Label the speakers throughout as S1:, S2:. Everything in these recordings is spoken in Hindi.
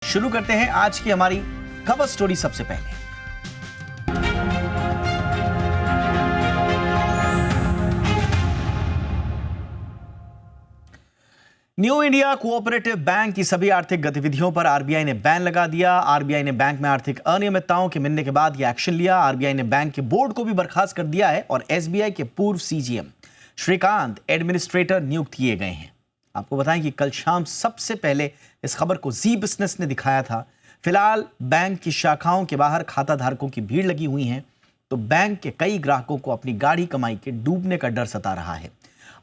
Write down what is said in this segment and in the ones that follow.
S1: शुरू करते हैं आज की हमारी कवर स्टोरी। सबसे पहले न्यू इंडिया कोऑपरेटिव बैंक की सभी आर्थिक गतिविधियों पर आरबीआई ने बैन लगा दिया। आरबीआई ने बैंक में आर्थिक अनियमितताओं के मिलने के बाद यह एक्शन लिया। आरबीआई ने बैंक के बोर्ड को भी बर्खास्त कर दिया है और एसबीआई के पूर्व सीजीएम श्रीकांत एडमिनिस्ट्रेटर नियुक्त किए गए हैं। आपको बताएं कि कल शाम सबसे पहले इस खबर को जी बिजनेस ने दिखाया था। फिलहाल बैंक की शाखाओं के बाहर खाता धारकों की भीड़ लगी हुई है, तो बैंक के कई ग्राहकों को अपनी गाढ़ी कमाई के डूबने का डर सता रहा है।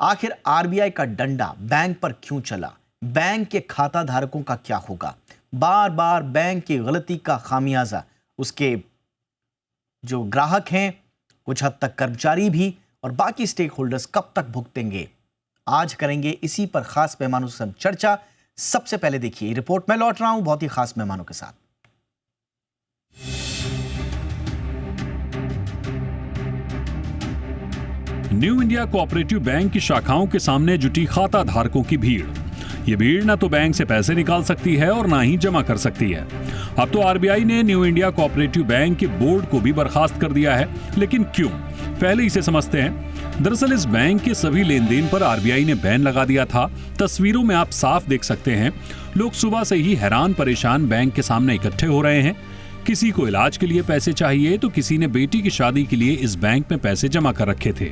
S1: आखिर आरबीआई का डंडा बैंक पर क्यों चला? बैंक के खाता धारकों का क्या होगा? बार बार बैंक की गलती का खामियाजा उसके जो ग्राहक हैं, कुछ हद तक कर्मचारी भी और बाकी स्टेक होल्डर्स कब तक भुगतेंगे? आज करेंगे इसी पर खास मेहमानों से चर्चा। सबसे पहले देखिए रिपोर्ट। मैं लौट रहा हूं बहुत ही खास मेहमानों के साथ।
S2: न्यू इंडिया कोऑपरेटिव बैंक की शाखाओं के सामने जुटी खाता धारकों की भीड़। ये भीड़ न तो बैंक से पैसे निकाल सकती है और ना ही जमा कर सकती है। अब तो आरबीआई ने न्यू इंडिया कोऑपरेटिव बैंक के बोर्ड को भी बर्खास्त कर दिया है, लेकिन क्यों? पहले इसे समझते हैं। दरअसल इस बैंक के सभी लेन देन पर आरबीआई ने बैन लगा दिया था। तस्वीरों में आप साफ देख सकते हैं, लोग सुबह से ही हैरान परेशान बैंक के सामने इकट्ठे हो रहे हैं। किसी को इलाज के लिए पैसे चाहिए तो किसी ने बेटी की शादी के लिए इस बैंक में पैसे जमा कर रखे थे,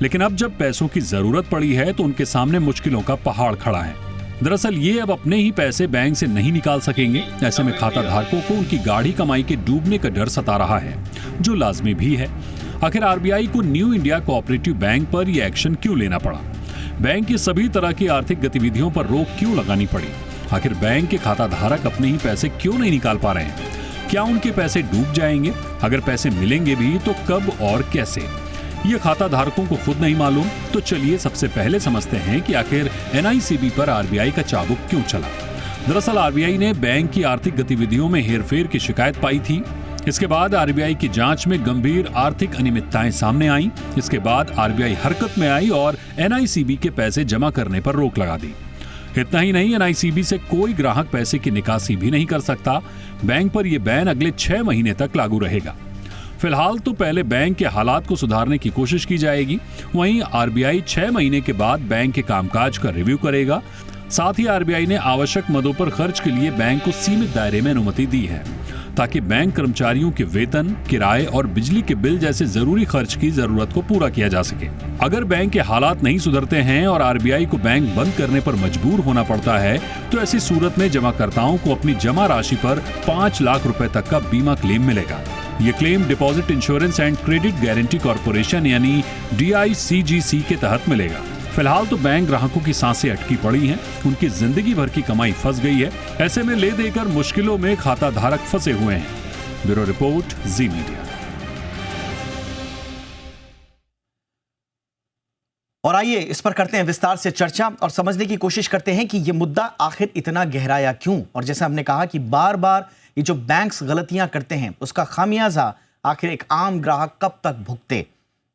S2: लेकिन अब जब पैसों की जरूरत पड़ी है तो उनके सामने मुश्किलों का पहाड़ खड़ा है। दरअसल ये अब अपने ही पैसे बैंक से नहीं निकाल सकेंगे। ऐसे में खाता धारकों को उनकी गाढ़ी कमाई के डूबने का डर सता रहा है, जो लाजमी भी है। आखिर आरबीआई को न्यू इंडिया कोऑपरेटिव बैंक पर यह एक्शन क्यों लेना पड़ा? बैंक की सभी तरह की आर्थिक गतिविधियों पर रोक क्यों लगानी पड़ी? आखिर बैंक के खाता धारक अपने ही पैसे क्यों नहीं निकाल पा रहे हैं? क्या उनके पैसे डूब जाएंगे? अगर पैसे मिलेंगे भी तो कब और कैसे? ये खाता धारकों को खुद नहीं मालूम। तो चलिए सबसे पहले समझते हैं कि आखिर एनआईसीबी पर आरबीआई का चाबुक क्यों चला। दरअसल आरबीआई ने बैंक की आर्थिक गतिविधियों में हेरफेर की शिकायत पाई थी। इसके बाद आरबीआई की जांच में गंभीर आर्थिक अनियमितताएं सामने आईं। इसके बाद आरबीआई हरकत में आई और एनआईसीबी के पैसे जमा करने पर रोक लगा दी। इतना ही नहीं, एनआईसीबी से कोई ग्राहक पैसे की निकासी भी नहीं कर सकता। बैंक पर यह बैन अगले 6 महीने तक लागू रहेगा। फिलहाल तो पहले बैंक के हालात को सुधारने की कोशिश की जाएगी। वहीं आरबीआई 6 महीने के बाद बैंक के कामकाज का रिव्यू करेगा। साथ ही आरबीआई ने आवश्यक मदों पर खर्च के लिए बैंक को सीमित दायरे में अनुमति दी है, ताकि बैंक कर्मचारियों के वेतन, किराए और बिजली के बिल जैसे जरूरी खर्च की जरूरत को पूरा किया जा सके। अगर बैंक के हालात नहीं सुधरते हैं और आरबीआई को बैंक बंद करने पर मजबूर होना पड़ता है, तो ऐसी सूरत में जमाकर्ताओं को अपनी जमा राशि पर 5 लाख रुपए तक का बीमा क्लेम मिलेगा। ये claim deposit insurance and credit guarantee corporation यानी DICGC के तहत मिलेगा। फिलहाल तो बैंक ग्राहकों की सांसें अटकी पड़ी हैं, उनकी जिंदगी भर की कमाई फंस गई है। ऐसे में ले देकर मुश्किलों में खाता धारक फंसे हुए हैं। ब्यूरो रिपोर्ट, जी मीडिया।
S1: और आइए इस पर करते हैं विस्तार से चर्चा और समझने की कोशिश करते हैं कि यह मुद्दा आखिर इतना गहराया क्यों। और जैसे हमने कहा कि बार बार ये जो बैंक्स गलतियां करते हैं उसका खामियाजा आखिर एक आम ग्राहक कब तक भुगते।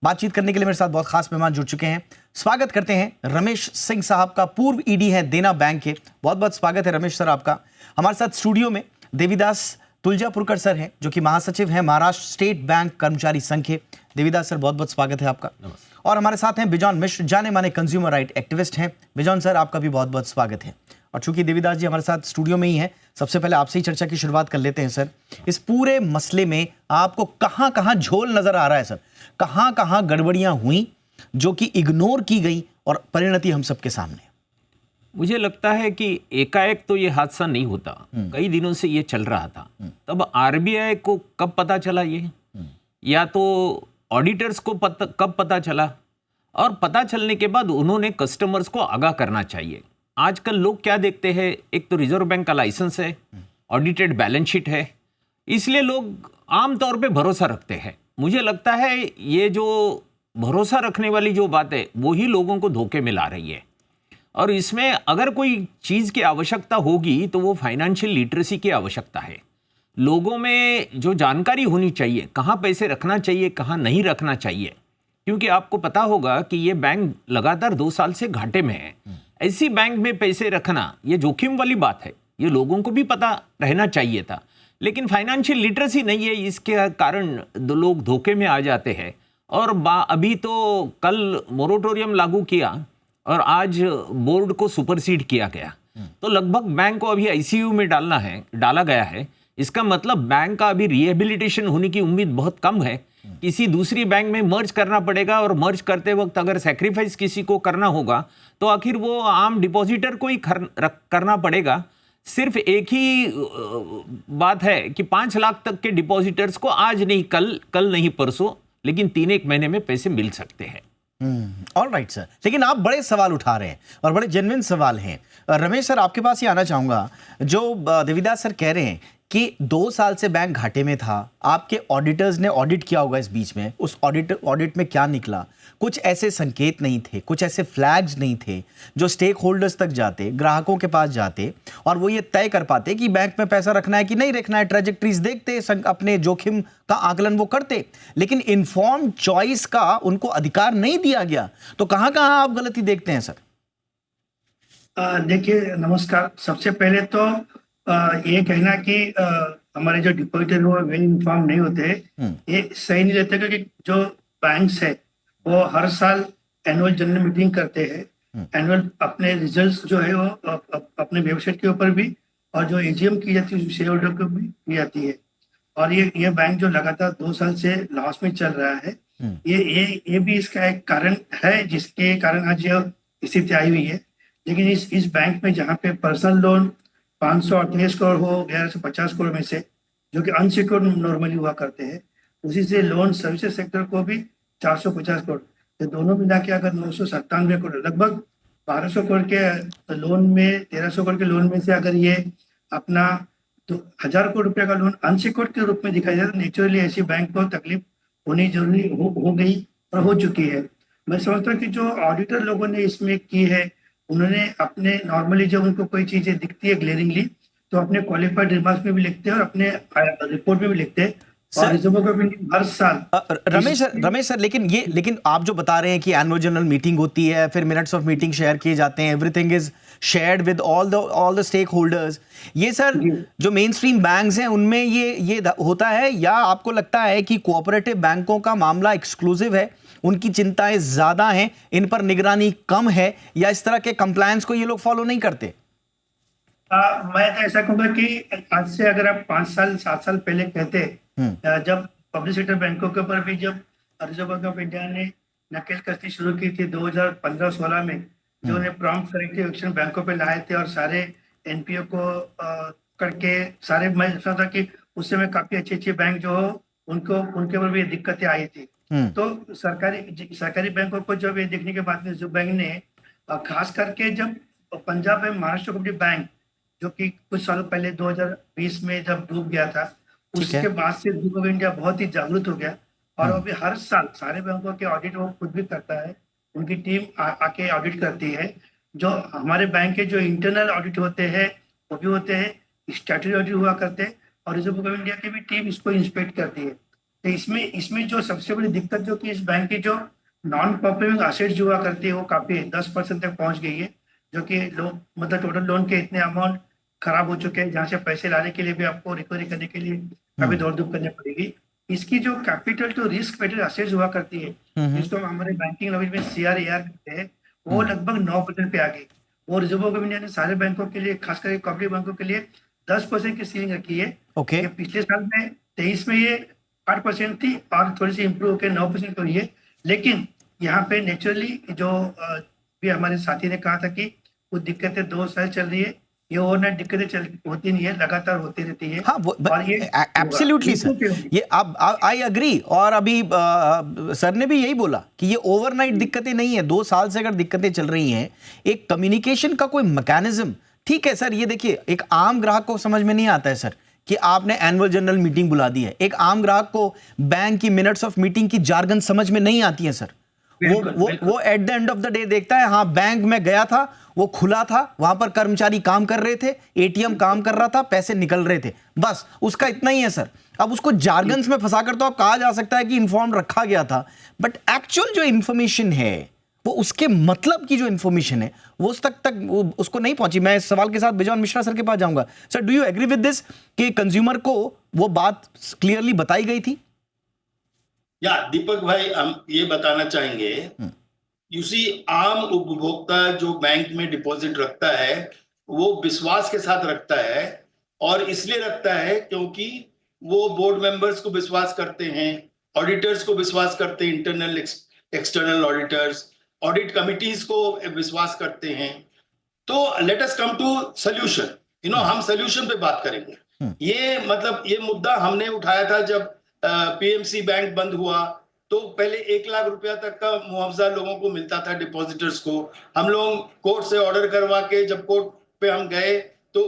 S1: बातचीत करने के लिए मेरे साथ बहुत खास मेहमान जुड़ चुके हैं। स्वागत करते हैं रमेश सिंह साहब का, पूर्व ईडी हैं देना बैंक के। बहुत बहुत स्वागत है रमेश सर आपका। हमारे साथ स्टूडियो में देवीदास तुलजापुरकर सर हैं, जो कि महासचिव हैं महाराष्ट्र स्टेट बैंक कर्मचारी संघ के। देवीदास सर बहुत बहुत स्वागत है आपका। और हमारे साथ हैं बिजॉन मिश्र, जाने माने कंज्यूमर राइट एक्टिविस्ट हैं। बिजॉन सर आपका भी बहुत बहुत स्वागत है। और चूंकि देवीदास जी हमारे साथ स्टूडियो में ही हैं, सबसे पहले आपसे ही चर्चा की शुरुआत कर लेते हैं सर। इस पूरे मसले में आपको कहां कहां झोल नजर आ रहा है सर? कहां कहां गड़बड़ियां हुई जो कि इग्नोर की गई और परिणति हम सबके सामने?
S3: मुझे लगता है कि एकाएक तो ये हादसा नहीं होता, कई दिनों से ये चल रहा था। तब आरबीआई को कब पता चला ये, या तो ऑडिटर्स को कब पता चला, और पता चलने के बाद उन्होंने कस्टमर्स को आगाह करना चाहिए। आजकल लोग क्या देखते हैं, एक तो रिजर्व बैंक का लाइसेंस है, ऑडिटेड बैलेंस शीट है, इसलिए लोग आमतौर पे भरोसा रखते हैं। मुझे लगता है ये जो भरोसा रखने वाली जो बात है वो ही लोगों को धोखे में ला रही है। और इसमें अगर कोई चीज़ की आवश्यकता होगी तो वो फाइनेंशियल लिटरेसी की आवश्यकता है। लोगों में जो जानकारी होनी चाहिए, कहाँ पैसे रखना चाहिए, कहाँ नहीं रखना चाहिए। क्योंकि आपको पता होगा कि ये बैंक लगातार 2 साल से घाटे में है। ऐसी बैंक में पैसे रखना ये जोखिम वाली बात है। ये लोगों को भी पता रहना चाहिए था, लेकिन फाइनेंशियल लिटरेसी नहीं है, इसके कारण लोग धोखे में आ जाते हैं। और अभी तो कल मोरेटोरियम लागू किया और आज बोर्ड को सुपरसीड किया गया, तो लगभग बैंक को अभी आईसीयू में डाला गया है। इसका मतलब बैंक का अभी रिहेबिलिटेशन होने की उम्मीद बहुत कम है। किसी दूसरी बैंक में मर्ज करना पड़ेगा और मर्ज करते वक्त अगर सैक्रिफाइस किसी को करना होगा तो आखिर वो आम डिपॉजिटर को ही करना पड़ेगा। सिर्फ एक ही बात है कि 5 लाख तक के डिपॉजिटर्स को आज नहीं कल नहीं परसों, लेकिन 3-1 महीने में पैसे मिल सकते हैं।
S1: ऑलराइट सर, लेकिन आप बड़े सवाल उठा रहे हैं और बड़े जेन्युइन सवाल हैं। रमेश सर, आपके पास ये आना चाहूंगा। जो देविदास सर कह रहे हैं कि 2 साल से बैंक घाटे में था, आपके ऑडिटर्स ने ऑडिट किया होगा इस बीच में, उस ऑडिट में क्या निकला? कुछ ऐसे संकेत नहीं थे, कुछ ऐसे फ्लैग्स नहीं थे जो स्टेक होल्डर्स तक जाते, ग्राहकों के पास जाते और वो ये तय कर पाते कि बैंक में पैसा रखना है कि नहीं रखना है। ट्रेजेक्टरीज देखते, अपने जोखिम का आकलन वो करते, लेकिन इन्फॉर्म्ड चॉइस का उनको अधिकार नहीं दिया गया। तो कहाँ कहाँ आप गलती देखते हैं सर?
S4: देखिए, नमस्कार। सबसे पहले तो ये कहना कि हमारे जो डिपॉजिटर वो वेल इन्फॉर्म नहीं होते, ये सही नहीं रहता, क्योंकि जो बैंक्स है वो हर साल एनुअल जनरल मीटिंग करते हैं। एनुअल अपने रिजल्ट्स जो है वो अपने वेबसाइट के ऊपर भी, और जो एजीएम की जाती है शेयर होल्डर को भी की जाती है। और ये बैंक जो लगातार 2 साल से लॉस में चल रहा है, ये भी इसका एक कारण है जिसके कारण आज यह स्थिति आई हुई है। लेकिन इस बैंक में जहाँ पे पर्सनल लोन 528 करोड़ हो 1150 करोड़ में से, जो कि अनसिक्योर्ड नॉर्मली हुआ करते हैं, उसी से लोन सर्विसेज सेक्टर को भी 450 करोड़, तो दोनों मिला के अगर 997 करोड़, लगभग 1200 करोड़ के लोन में, 1300 करोड़ के लोन में से अगर ये अपना 1000 करोड़ रुपए का लोन अनसिक्योर्ड के रूप में दिखाई दे, तो नेचुरली ऐसी बैंक को तकलीफ होनी जरूरी हो गई और हो चुकी है। मैं समझता हूँ कि जो ऑडिटर लोगों ने इसमें की है, उन्होंने अपने नॉर्मली जब उनको कोई चीजें दिखती है ग्लेरिंगली, तो अपने क्वालिफाइड रिमार्क्स में भी लिखते हैं और अपने रिपोर्ट में भी लिखते हैं। और रिजर्व बैंक ऑफ इंडिया हर साल
S1: रमेश सर, लेकिन आप जो बता रहे हैं कि एनुअल जनरल मीटिंग होती है, फिर मिनट्स ऑफ मीटिंग शेयर किए जाते हैं, everything is shared with all the stakeholders, ये सर जो मेन स्ट्रीम बैंक्स हैं उनमें ये होता है, या आपको लगता है कि कोऑपरेटिव बैंकों का मामला एक्सक्लूसिव है, उनकी चिंताएं ज्यादा हैं, इन पर निगरानी कम है, या इस तरह के कंप्लायंस को ये लोग फॉलो नहीं करते?
S4: मैं तो ऐसा कहूंगा कि आज से अगर आप 5 साल 7 साल पहले कहते, जब पब्लिक सेक्टर बैंकों के ऊपर भी जब रिजर्व बैंक ऑफ इंडिया ने नकेल कसनी शुरू की थी 2015-16 में, जो उन्हें प्रॉम्प्ट करेक्टिव एक्शन बैंकों पे लाए थे और सारे एनपीओ को करके सारे, मैं सोचता था कि उस समय काफी अच्छे बैंक जो हो उनके ऊपर भी दिक्कतें आई थी। तो सरकारी बैंकों को जब ये देखने के बाद रिजर्व बैंक ने खास करके जब Punjab and Maharashtra cooperative bank, जो कि कुछ सालों पहले 2020 में जब डूब गया था, उसके बाद से रिजर्व बैंक ऑफ इंडिया बहुत ही जागरूक हो गया और अभी हर साल सारे बैंकों के ऑडिट वो खुद भी करता है, उनकी टीम आके ऑडिट करती है। जो हमारे बैंक के जो इंटरनल ऑडिट होते हैं वो भी होते हैं, स्टैट्यूटरी ऑडिट हुआ करते हैं, और रिजर्व बैंक ऑफ इंडिया की भी टीम इसको इंस्पेक्ट करती है। तो इसमें जो सबसे बड़ी दिक्कत जो कि इस बैंक की जो नॉन परफॉर्मिंग एसेट्स जो हुआ करती है वो काफी 10% तक पहुंच गई है, जो कि लोग मतलब टोटल लोन के इतने अमाउंट खराब हो चुके हैं जहाँ से पैसे लाने के लिए भी आपको रिकवरी करने के लिए काफी दौड़ धूप करनी पड़ेगी। इसकी जो capital to risk weighted assets हुआ करती है, जिसको हमारे बैंकिंग लैंग्वेज में CRAR कहते हैं, वो लगभग 9% पे आ गई। वो रिजर्व बैंक ऑफ इंडिया ने सारे बैंकों के लिए, खासकर कोऑपरेटिव बैंकों के लिए 10% की सीलिंग रखी है। पिछले साल में 23 में ये 8% थी और थोड़ी सी इंप्रूव होकर 9% हुई है। लेकिन यहाँ पे नेचुरली जो भी हमारे साथी ने कहा था कि कुछ दिक्कतें 2 साल चल रही है, ये ओवरनाइट दिक्कतें होती नहीं है, लगातार होती रहती है।
S1: हाँ, और ये एब्सोल्युटली सर, ये आप आई एग्री। और अभी सर ने भी यही बोला कि ये ओवरनाइट दिक्कतें नहीं है, 2 साल से अगर दिक्कतें चल रही हैं, एक कम्युनिकेशन का कोई मैकेनिज्म, ठीक है सर। ये देखिए, एक आम ग्राहक को समझ में नहीं आता है सर कि आपने एनुअल जनरल मीटिंग बुला दी है। एक आम ग्राहक को बैंक की मिनट्स ऑफ मीटिंग की जार्गन समझ में नहीं आती है सर। वो at the end of the day देखता है, हाँ बैंक में गया था, वो खुला था, वहां पर कर्मचारी काम कर रहे थे, एटीएम काम कर रहा था, पैसे निकल रहे थे, बस उसका इतना ही है सर। अब उसको जार्गन्स में फंसाकर तो आप कहा जा सकता है कि इन्फॉर्म रखा गया था, बट एक्चुअल जो इंफॉर्मेशन है वो उसके मतलब की जो इन्फॉर्मेशन है वो उस तक उसको नहीं पहुंची। मैं इस सवाल के साथ बिजॉन मिश्रा सर के पास जाऊंगा। Sir, do you agree with this कि कंज्यूमर को वो बात क्लियरली बताई गई थी?
S5: या दीपक भाई, हम ये बताना चाहेंगे, यू सी, आम उपभोक्ता जो बैंक में डिपॉजिट रखता है वो विश्वास के साथ रखता है, और इसलिए रखता है क्योंकि वो बोर्ड मेंबर्स को विश्वास करते हैं, ऑडिटर्स को विश्वास करते हैं, internal external auditors, audit committees को विश्वास करते हैं। तो let us come to solution. हम सोल्यूशन पे बात करेंगे। ये मुद्दा हमने उठाया था जब पीएमसी बैंक बंद हुआ, तो पहले 1 लाख रुपया तक का मुआवजा लोगों को मिलता था, डिपॉजिटर्स को। हम लोग कोर्ट से ऑर्डर करवा के जब कोर्ट पे हम गए तो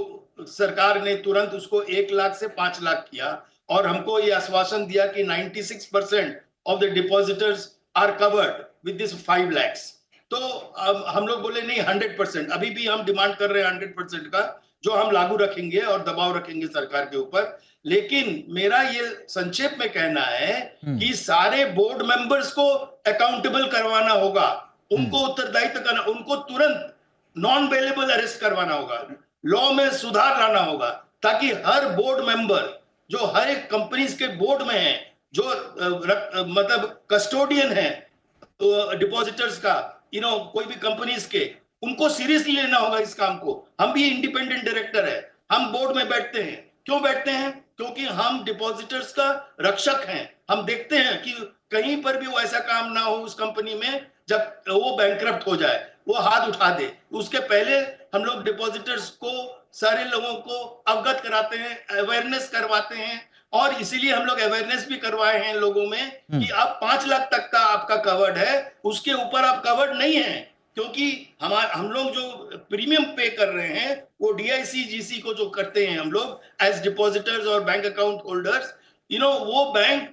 S5: सरकार ने तुरंत उसको 1 लाख से 5 लाख किया, और हमको ये आश्वासन दिया कि 96% of the depositors are covered with this 5 lakhs। तो अब हम लोग बोले नहीं, 100%, अभी भी हम डिमांड कर रहे हैं 100% का, जो हम लागू रखेंगे और दबाव रखेंगे सरकार के ऊपर। लेकिन मेरा ये संक्षेप में कहना है कि सारे बोर्ड मेंबर्स को अकाउंटेबल करवाना होगा, उनको उत्तरदायित्व करना, उनको तुरंत नॉन बेलेबल अरेस्ट करवाना होगा, लॉ में सुधार लाना होगा, ताकि हर बोर्ड मेंबर जो हर एक कंपनीज के बोर्ड में है, जो मतलब कस्टोडियन है डिपॉजिटर्स का, कोई भी कंपनीज के, उनको सीरियसली लेना होगा इस काम को। हम भी इंडिपेंडेंट डायरेक्टर है, हम बोर्ड में बैठते हैं। क्यों बैठते हैं? क्योंकि हम डिपॉजिटर्स का रक्षक हैं। हम देखते हैं कि कहीं पर भी वो ऐसा काम ना हो उस कंपनी में जब वो बैंकक्रप्ट हो जाए, वो हाथ उठा दे। उसके पहले हम लोग डिपॉजिटर्स को, सारे लोगों को अवगत कराते हैं, अवेयरनेस करवाते हैं, और इसीलिए हम लोग अवेयरनेस भी करवाए हैं लोगों में कि आप 5 लाख तक का आपका कवर्ड है, उसके ऊपर आप कवर्ड नहीं है। क्योंकि हम लोग जो प्रीमियम पे कर रहे हैं वो DICGC को जो करते हैं हम लोग एज डिपॉजिटर्स और बैंक अकाउंट होल्डर्स, वो बैंक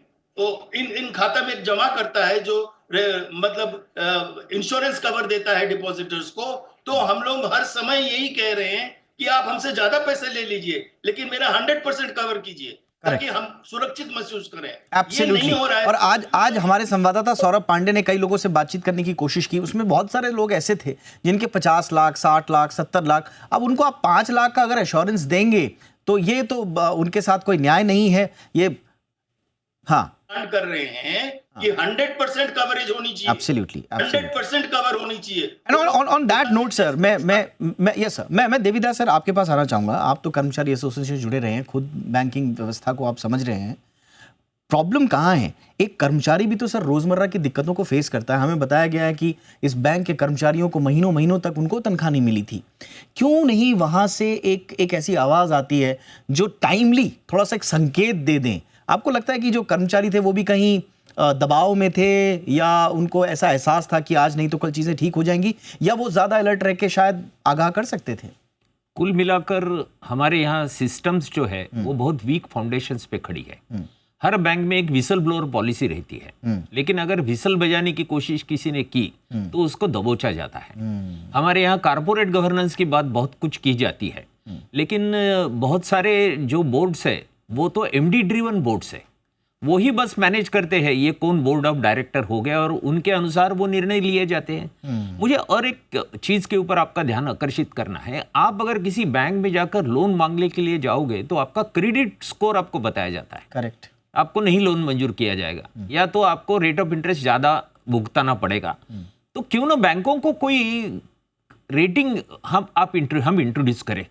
S5: इन खाता में जमा करता है, जो मतलब इंश्योरेंस कवर देता है डिपॉजिटर्स को। तो हम लोग हर समय यही कह रहे हैं कि आप हमसे ज्यादा पैसे ले लीजिए, लेकिन मेरा 100% कवर कीजिए, ताकि हम सुरक्षित महसूस करें।
S1: Absolutely.
S5: ये नहीं हो रहा है।
S1: और आज हमारे संवाददाता सौरभ पांडे ने कई लोगों से बातचीत करने की कोशिश की। उसमें बहुत सारे लोग ऐसे थे जिनके 50 लाख, 60 लाख, 70 लाख। अब उनको आप 5 लाख का अगर एश्योरेंस देंगे तो ये तो उनके साथ कोई न्याय नहीं है। ये
S5: कर रहे हैं कि 100% कवरेज होनी चाहिए।
S1: Absolutely.
S5: 100% कवर होनी चाहिए।
S1: And on that note, sir, yes sir, मैं देवीदास सर आपके पास आना चाहूंगा। आप तो कर्मचारी एसोसिएशन से जुड़े रहे हैं, खुद बैंकिंग व्यवस्था को आप समझ रहे हैं। प्रॉब्लम कहाँ है? एक कर्मचारी भी तो सर रोजमर्रा की दिक्कतों को फेस करता है। हमें बताया गया है कि इस बैंक के कर्मचारियों को महीनों महीनों तक उनको तनख्वाह नहीं मिली थी। क्यों नहीं वहां से एक ऐसी आवाज आती है जो टाइमली थोड़ा सा एक संकेत दे दें? आपको लगता है कि जो कर्मचारी थे वो भी कहीं दबाव में थे, या उनको ऐसा एहसास था कि आज नहीं तो कल चीजें ठीक हो जाएंगी, या वो ज्यादा अलर्ट रह के शायद आगाह कर सकते थे?
S3: कुल मिलाकर हमारे यहाँ सिस्टम्स जो है वो बहुत वीक फाउंडेशंस पे खड़ी है। हर बैंक में एक विसल ब्लोअर पॉलिसी रहती है, लेकिन अगर विसल बजाने की कोशिश किसी ने की तो उसको दबोचा जाता है। हमारे यहाँ कारपोरेट गवर्नेंस की बात बहुत कुछ की जाती है, लेकिन बहुत सारे जो बोर्ड्स है वो तो MD ड्रिवन बोर्ड्स है। वो ही बस मैनेज करते हैं ये कौन बोर्ड ऑफ डायरेक्टर हो गया, और उनके अनुसार वो निर्णय लिए जाते हैं। मुझे और एक चीज के ऊपर आपका ध्यान आकर्षित करना है। आप अगर किसी बैंक में जाकर लोन मांगने के लिए जाओगे तो आपका क्रेडिट स्कोर आपको बताया जाता है।
S1: करेक्ट।
S3: आपको नहीं लोन मंजूर किया जाएगा, या तो आपको रेट ऑफ इंटरेस्ट ज्यादा भुगताना पड़ेगा। तो क्यों ना बैंकों को कोई रेटिंग हम इंट्रोड्यूस करें,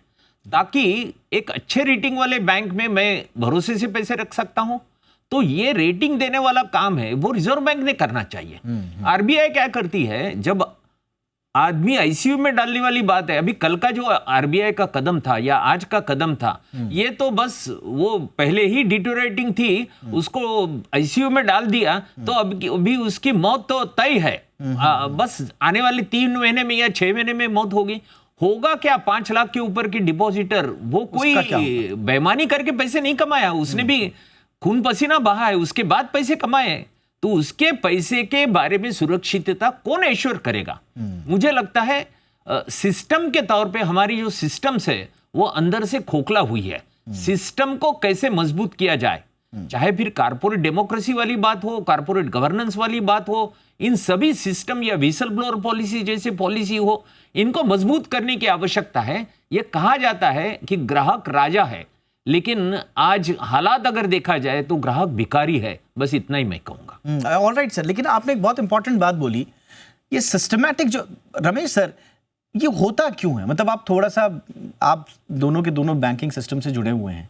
S3: ताकि एक अच्छे रेटिंग वाले बैंक में मैं भरोसे से पैसे रख सकता हूं। तो ये रेटिंग देने वाला काम है वो रिजर्व बैंक ने करना चाहिए। RBI क्या करती है, जब आदमी ICU में डालने वाली बात है, अभी कल का जो RBI का कदम था या आज का कदम था, ये तो बस वो पहले ही डिटोरेटिंग थी, उसको ICU में डाल दिया तो अभी उसकी मौत तो तय है। बस आने वाले 3 महीने में या 6 महीने में मौत होगा क्या? 5 लाख के ऊपर की डिपॉजिटर, वो कोई बेईमानी करके पैसे नहीं कमाया, उसने भी खून पसीना बहा है, उसके बाद पैसे कमाए, तो उसके पैसे के बारे में सुरक्षितता कौन एश्योर करेगा? मुझे लगता है सिस्टम के तौर पे हमारी जो सिस्टम्स है वो अंदर से खोखला हुई है। सिस्टम को कैसे मजबूत किया जाए, चाहे फिर कारपोरेट डेमोक्रेसी वाली बात हो, कारपोरेट गवर्नेंस वाली बात हो, इन सभी सिस्टम या विसल ब्लोअर पॉलिसी जैसे पॉलिसी हो, इनको मजबूत करने की आवश्यकता है। ये कहा जाता है कि ग्राहक राजा है, लेकिन आज हालात अगर देखा जाए तो ग्राहक भिखारी है। बस इतना ही मैं कहूंगा।
S1: ऑलराइट सर, लेकिन आपने एक बहुत इंपॉर्टेंट बात बोली, ये सिस्टमैटिक जो, रमेश सर, ये होता क्यों है? मतलब आप थोड़ा सा, आप दोनों के दोनों बैंकिंग सिस्टम से जुड़े हुए हैं,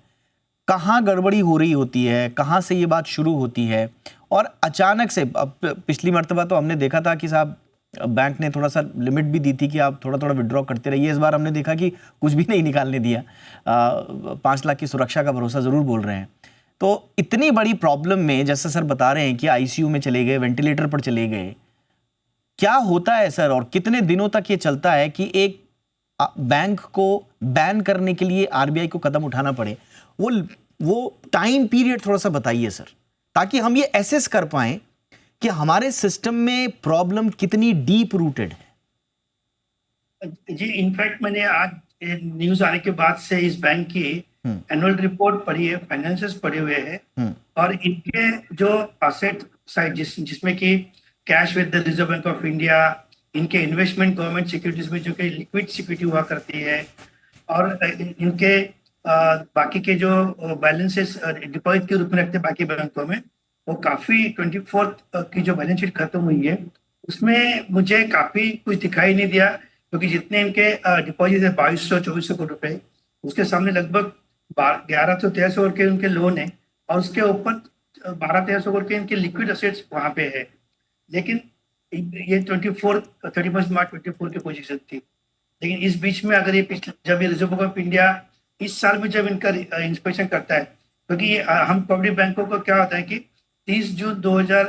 S1: कहाँ गड़बड़ी हो रही होती है, कहाँ से ये बात शुरू होती है और अचानक से, पिछली मर्तबा तो हमने देखा था कि साहब बैंक ने थोड़ा सा लिमिट भी दी थी कि आप थोड़ा थोड़ा विड्रॉ करते रहिए। इस बार हमने देखा कि कुछ भी नहीं निकालने दिया। 5 लाख की सुरक्षा का भरोसा ज़रूर बोल रहे हैं। तो इतनी बड़ी प्रॉब्लम में, जैसे सर बता रहे हैं कि आईसीयू में चले गए, वेंटिलेटर पर चले गए, क्या होता है सर और कितने दिनों तक ये चलता है कि एक बैंक को बैन करने के लिए आरबीआई को कदम उठाना पड़े? वो टाइम पीरियड थोड़ा सा बताइए सर, ताकि हम ये एसेस कर पाएं कि हमारे सिस्टम में प्रॉब्लम कितनी डीप रूटेड है।
S4: जी, इनफैक्ट मैंने आज न्यूज आने के बाद से इस बैंक की एनुअल रिपोर्ट पढ़ी है, फाइनेंसेस पढ़े हुए हैं, और इनके जो असेट साइड जिसमें कि cash with the reserve bank of India, इनके इन्वेस्टमेंट गवर्नमेंट सिक्योरिटीज में जो कि लिक्विड सिक्योरिटी हुआ करती है, और इनके बाकी के जो बैलेंसेस डिपॉजिट के रूप में रखते हैं बाकी बैंकों में, वो काफी 24 की जो बैलेंस शीट खत्म हुई है उसमें मुझे काफी कुछ दिखाई नहीं दिया, क्योंकि जितने इनके डिपॉजिट है 2200-2400 करोड़ रुपए, उसके सामने लगभग 1100-1300 करोड़ के उनके लोन है, और उसके ऊपर 1200-1300 करोड़ के इनके लिक्विड असेट्स वहां पे है। लेकिन ये 31 मार्च 24 की पोजीशन थी। लेकिन इस बीच में अगर ये जब ये रिजर्व बैंक ऑफ इंडिया इस साल में जब इनका इंस्पेक्शन करता है, क्योंकि हम पब्लिक बैंकों को क्या होता है कि 30 जून 2000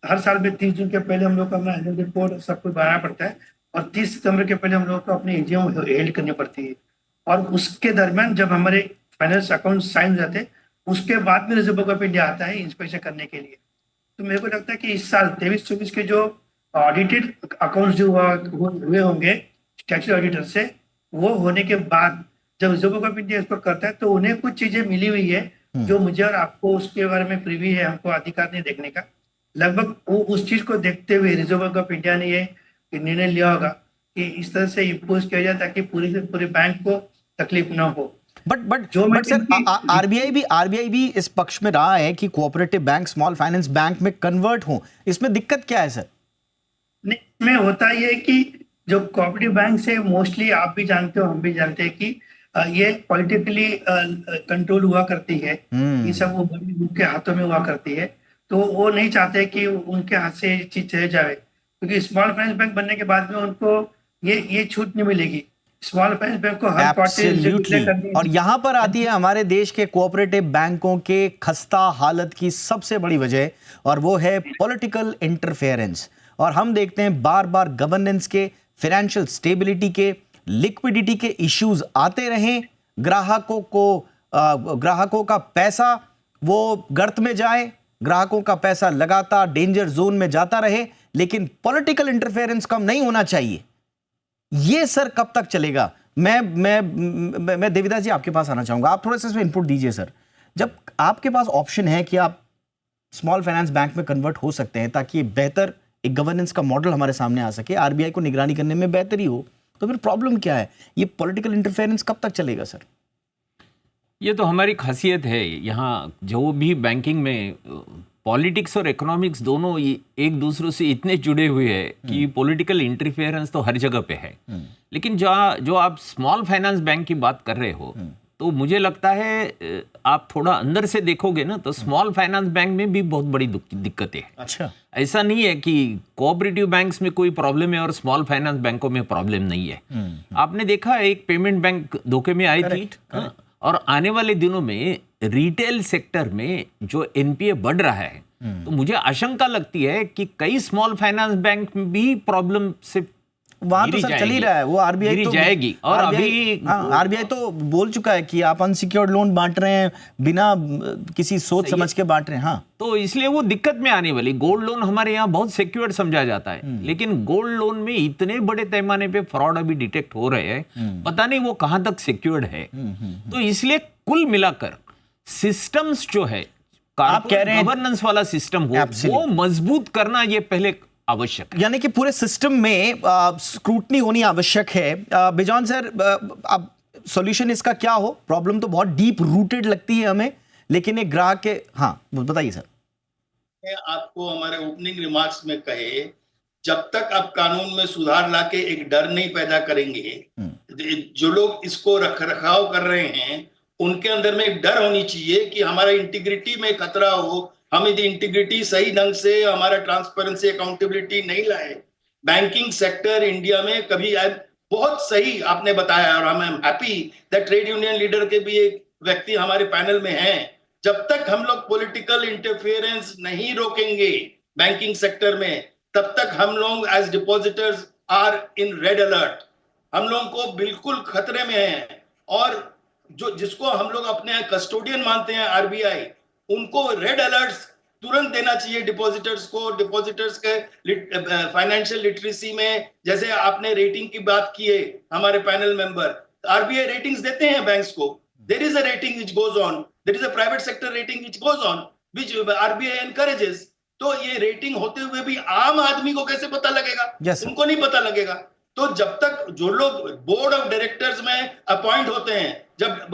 S4: हर साल में 30 जून के पहले हम लोग को अपना एनुअल रिपोर्ट सब कुछ बनाना पड़ता है, और 30 सितंबर के पहले हम लोग को अपनी एजीएम हेल्ड करनी पड़ती है, और उसके दरमियान जब हमारे फाइनेंस अकाउंट साइन जाते हैं उसके बाद में रिजर्व बैंक ऑफ इंडिया आता है इंस्पेक्शन करने के लिए। तो मेरे को लगता है कि इस साल 23-24 के जो ऑडिटेड अकाउंट्स जो हुए होंगे स्टैट्यूटरी ऑडिटर से, वो होने के बाद जब रिजर्व बैंक ऑफ इंडिया इसको करता है तो उन्हें कुछ चीजें मिली हुई है जो मुझे और आपको उसके बारे में प्रीवी है, हमको अधिकार नहीं देखने का। लगभग वो उस चीज को देखते हुए रिजर्व बैंक ऑफ इंडिया ने ये निर्णय लिया होगा कि इस तरह से इम्पोज किया जाए ताकि पूरे बैंक को तकलीफ ना हो।
S1: बट सर, आरबीआई भी इस पक्ष में रहा है कि cooperative bank small finance bank में कन्वर्ट हो। इसमें दिक्कत क्या है सर?
S4: नहीं, इसमें होता ये है कि जो कोऑपरेटिव बैंक से मोस्टली आप भी जानते हो, हम भी जानते हैं कि ये पॉलिटिकली कंट्रोल हुआ करती है, ये सब वो उनके हाथों में हुआ करती है, तो वो नहीं चाहते कि उनके हाथ से ये चीज चले जाए, क्योंकि स्मॉल फाइनेंस बैंक बनने के बाद में उनको ये छूट नहीं मिलेगी। स्मॉल फाइनेंस बैंक को हर
S1: पार्टी, और यहाँ पर आती है हमारे देश के कोऑपरेटिव बैंकों के खस्ता हालत की सबसे बड़ी वजह, और वो है पॉलिटिकल इंटरफेरेंस। और हम देखते हैं बार बार गवर्नेंस के, फाइनेंशियल स्टेबिलिटी के, लिक्विडिटी के इश्यूज आते रहें, ग्राहकों का पैसा वो गर्त में जाए, ग्राहकों का पैसा लगातार डेंजर जोन में जाता रहे, लेकिन पॉलिटिकल इंटरफेरेंस कम नहीं होना चाहिए। ये सर कब तक चलेगा? मैं देविदास जी आपके पास आना चाहूंगा, आप थोड़ा सा इसमें इनपुट दीजिए सर। जब आपके पास ऑप्शन है कि आप स्मॉल फाइनेंस बैंक में कन्वर्ट हो सकते हैं ताकि बेहतर एक गवर्नेंस का मॉडल हमारे सामने आ सके, आरबीआई को निगरानी करने में बेहतरी हो, तो फिर प्रॉब्लम क्या है? ये पॉलिटिकल इंटरफेरेंस कब तक चलेगा सर?
S3: ये तो हमारी खासियत है यहाँ, जो भी बैंकिंग में पॉलिटिक्स और इकोनॉमिक्स दोनों एक दूसरे से इतने जुड़े हुए हैं कि पॉलिटिकल इंटरफेरेंस तो हर जगह पे है। लेकिन जो आप स्मॉल फाइनेंस बैंक की बात कर रहे हो, तो मुझे लगता है आप थोड़ा अंदर से देखोगे ना, तो स्मॉल फाइनेंस बैंक में भी बहुत बड़ी दिक्कतें हैं।
S1: अच्छा, ऐसा
S3: नहीं है कि कोऑपरेटिव बैंक्स में कोई प्रॉब्लम है और स्मॉल फाइनेंस बैंकों में प्रॉब्लम नहीं है। आपने देखा एक पेमेंट बैंक धोखे में आई थी, और आने वाले दिनों में रिटेल सेक्टर में जो एनपीए बढ़ रहा है, तो मुझे आशंका लगती है कि कई स्मॉल फाइनेंस बैंक भी प्रॉब्लम से
S1: वहां तो सर चल ही रहा है, वो आरबीआई तो
S3: जाएगी। और अभी
S1: आरबीआई तो बोल चुका है कि आप अनसिक्योर्ड लोन बांट रहे हैं, बिना किसी सोच समझ के बांट रहे हैं। हाँ,
S3: तो इसलिए वो दिक्कत में आने वाली। गोल्ड लोन हमारे यहाँ बहुत सिक्योर्ड समझा जाता है, लेकिन गोल्ड लोन में इतने बड़े पैमाने पे फ्रॉड अभी डिटेक्ट हो रहे हैं, पता नहीं वो कहां तक सिक्योर्ड है। तो इसलिए कुल मिलाकर सिस्टम्स जो है,
S1: आप कह रहे हैं
S3: गवर्नेंस वाला सिस्टम हो,
S1: Absolutely.
S3: वो मजबूत करना ये पहले आवश्यक है।
S1: यानी कि पूरे सिस्टम में स्क्रूटनी होनी आवश्यक है। बिजॉन सर, अब सॉल्यूशन इसका क्या हो? प्रॉब्लम तो बहुत डीप रूटेड लगती है हमें, लेकिन एक ग्राहक के, हाँ बताइए सर।
S5: मैं आपको हमारे ओपनिंग रिमार्क्स में कहे, जब तक आप कानून में सुधार लाके एक डर नहीं पैदा करेंगे, जो लोग इसको रख रखाव कर रहे हैं उनके अंदर में एक डर होनी चाहिए कि हमारा इंटीग्रिटी में खतरा हो, हम यदि इंटीग्रिटी सही ढंग से, हमारा ट्रांसपेरेंसी अकाउंटेबिलिटी नहीं लाए। बैंकिंग सेक्टर इंडिया में कभी बहुत सही आपने बताया, और I am happy that trade union leader के भी एक व्यक्ति हमारे पैनल में हैं। जब तक हम लोग पॉलिटिकल इंटरफेरेंस नहीं रोकेंगे बैंकिंग सेक्टर में, तब तक हम लोग as depositors are in red alert. हम लोगों को बिल्कुल खतरे में हैं, और जो जिसको हम लोग अपने कस्टोडियन मानते हैं आरबीआई, उनको रेड अलर्ट्स तुरंत देना चाहिए डिपॉजिटर्स को। डिपॉजिटर्स के फाइनेंशियल लिटरेसी में, जैसे आपने रेटिंग की बात की है हमारे पैनल मेंबर, आरबीआई रेटिंग्स देते हैं बैंक्स को। There is a rating which goes on, there is a private sector rating which goes on, which RBI encourages. तो ये रेटिंग होते हुए भी आम आदमी को कैसे पता लगेगा?
S1: Yes,
S5: उनको नहीं पता लगेगा। तो जब तक जो लोग बोर्ड ऑफ डायरेक्टर्स में अपॉइंट होते हैं, जब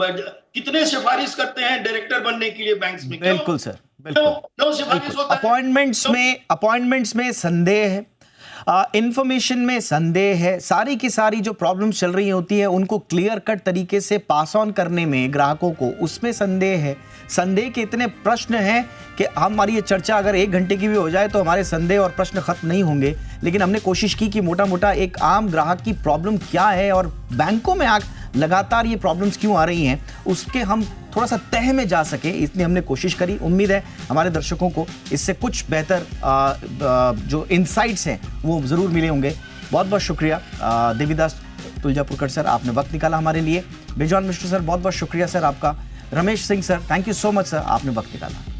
S5: कितने सिफारिश करते हैं डायरेक्टर बनने के लिए बैंक्स में?
S1: बिल्कुल सर, बिल्कुल।
S5: सिफारिश होता है?
S1: अपॉइंटमेंट्स में संदेह है, इंफॉर्मेशन में संदेह है, सारी की सारी जो प्रॉब्लम्स चल रही होती है उनको क्लियर कट तरीके से पास ऑन करने में ग्राहकों को, उसमें संदेह है। संदेह के इतने प्रश्न हैं कि हमारी ये चर्चा अगर 1 घंटे की भी हो जाए तो हमारे संदेह और प्रश्न खत्म नहीं होंगे। लेकिन हमने कोशिश की कि मोटा मोटा एक आम ग्राहक की प्रॉब्लम क्या है और बैंकों में लगातार ये प्रॉब्लम्स क्यों आ रही हैं, उसके हम थोड़ा सा तह में जा सके, इसलिए हमने कोशिश करी। उम्मीद है हमारे दर्शकों को इससे कुछ बेहतर जो इनसाइट्स हैं वो ज़रूर मिले होंगे। बहुत बहुत शुक्रिया देवीदास तुलजापुरकर सर, आपने वक्त निकाला हमारे लिए। बिजॉन मिश्र सर, बहुत बहुत शुक्रिया सर आपका। Ramesh Singh sir, thank you so much sir, आपने वक्त निकाला।